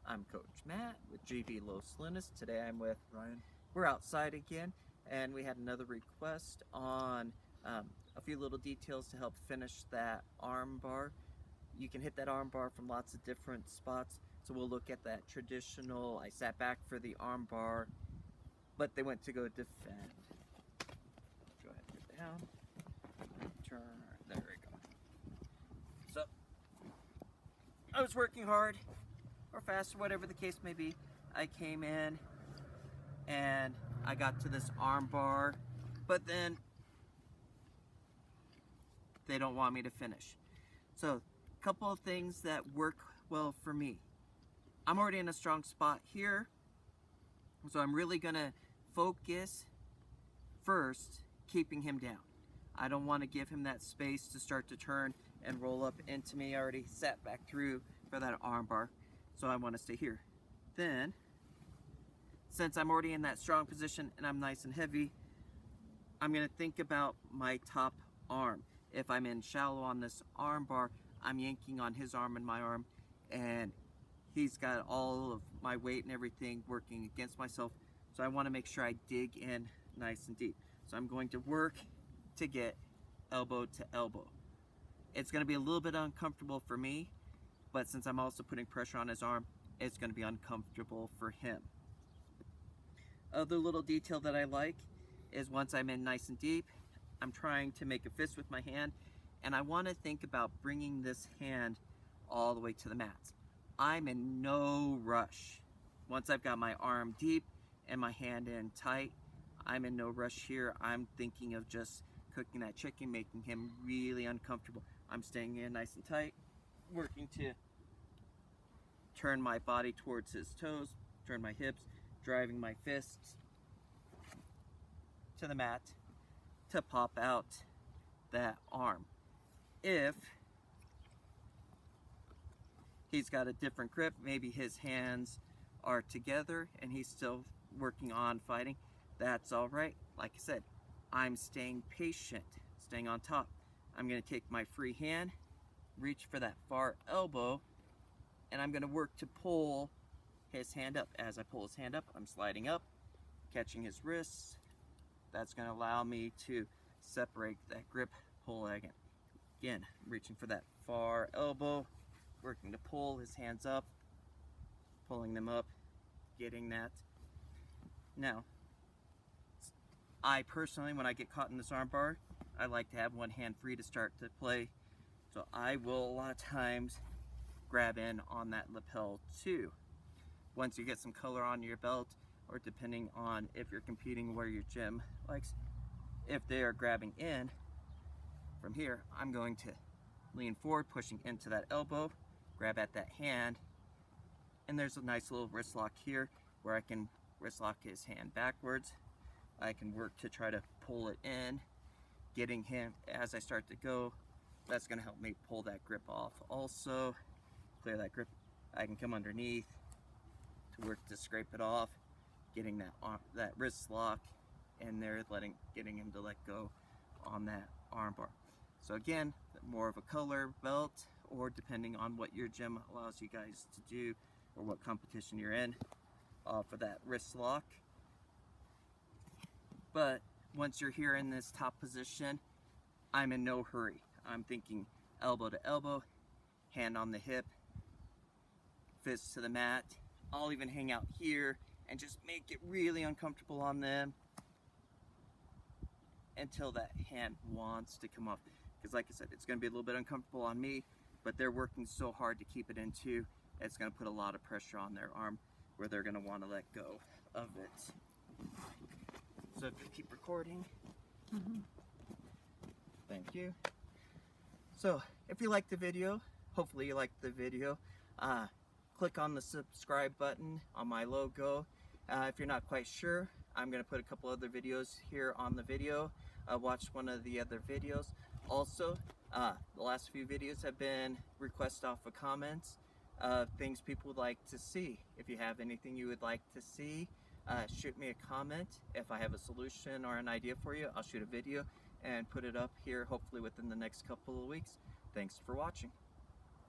I'm Coach Matt with GB Los Lunas. Today I'm with Ryan. We're outside again, and we had another request on a few little details to help finish that arm bar. You can hit that arm bar from lots of different spots, so we'll look at that traditional, I sat back for the arm bar, but they went to go defend. Go ahead and get down, turn, there we go. So, I was working hard, or fast, or whatever the case may be. I came in and I got to this arm bar, but then they don't want me to finish. So, a couple of things that work well for me. I'm already in a strong spot here, so I'm really gonna focus first keeping him down. I don't want to give him that space to start to turn and roll up into me. I already sat back through for that arm bar, so I want to stay here. Then, since I'm already in that strong position and I'm nice and heavy, I'm going to think about my top arm. If I'm in shallow on this arm bar, I'm yanking on his arm and my arm, and he's got all of my weight and everything working against myself, so I want to make sure I dig in nice and deep. So I'm going to work to get elbow to elbow. It's going to be a little bit uncomfortable for me, but since I'm also putting pressure on his arm, it's going to be uncomfortable for him. Other little detail that I like is once I'm in nice and deep, I'm trying to make a fist with my hand, and I want to think about bringing this hand all the way to the mats. I'm in no rush. Once I've got my arm deep and my hand in tight, I'm in no rush here. I'm thinking of just cooking that chicken, making him really uncomfortable. I'm staying in nice and tight, working to turn my body towards his toes, turn my hips, driving my fists to the mat to pop out that arm. If he's got a different grip, maybe his hands are together and he's still working on fighting, that's all right. Like I said, I'm staying patient, staying on top. I'm going to take my free hand, reach for that far elbow, and I'm going to work to pull his hand up. As I pull his hand up, I'm sliding up, catching his wrists. That's going to allow me to separate that grip, pull again. Again, reaching for that far elbow, working to pull his hands up, pulling them up, getting that. Now, I personally, when I get caught in this arm bar, I like to have one hand free to start to play. So I will a lot of times grab in on that lapel too. Once you get some color on your belt, or depending on if you're competing where your gym likes, if they are grabbing in from here, I'm going to lean forward, pushing into that elbow, grab at that hand, and there's a nice little wrist lock here where I can wrist lock his hand backwards. I can work to try to pull it in, getting him as I start to go. That's going to help me pull that grip off. Also, clear that grip. I can come underneath to work to scrape it off, getting that wrist lock in there, getting him to let go on that arm bar. So again, more of a color belt, or depending on what your gym allows you guys to do, or what competition you're in, for that wrist lock. But once you're here in this top position, I'm in no hurry. I'm thinking elbow to elbow, hand on the hip, fist to the mat. I'll even hang out here and just make it really uncomfortable on them until that hand wants to come off. Because like I said, it's going to be a little bit uncomfortable on me, but they're working so hard to keep it into, it's going to put a lot of pressure on their arm where they're going to want to let go of it. So if you keep recording, thank you. So if you liked the video, hopefully you liked the video, click on the subscribe button on my logo. If you're not quite sure, I'm going to put a couple other videos here on the video. Watch one of the other videos. Also, the last few videos have been requests off of comments of things people would like to see. If you have anything you would like to see, shoot me a comment. If I have a solution or an idea for you, I'll shoot a video and put it up here hopefully within the next couple of weeks. Thanks for watching.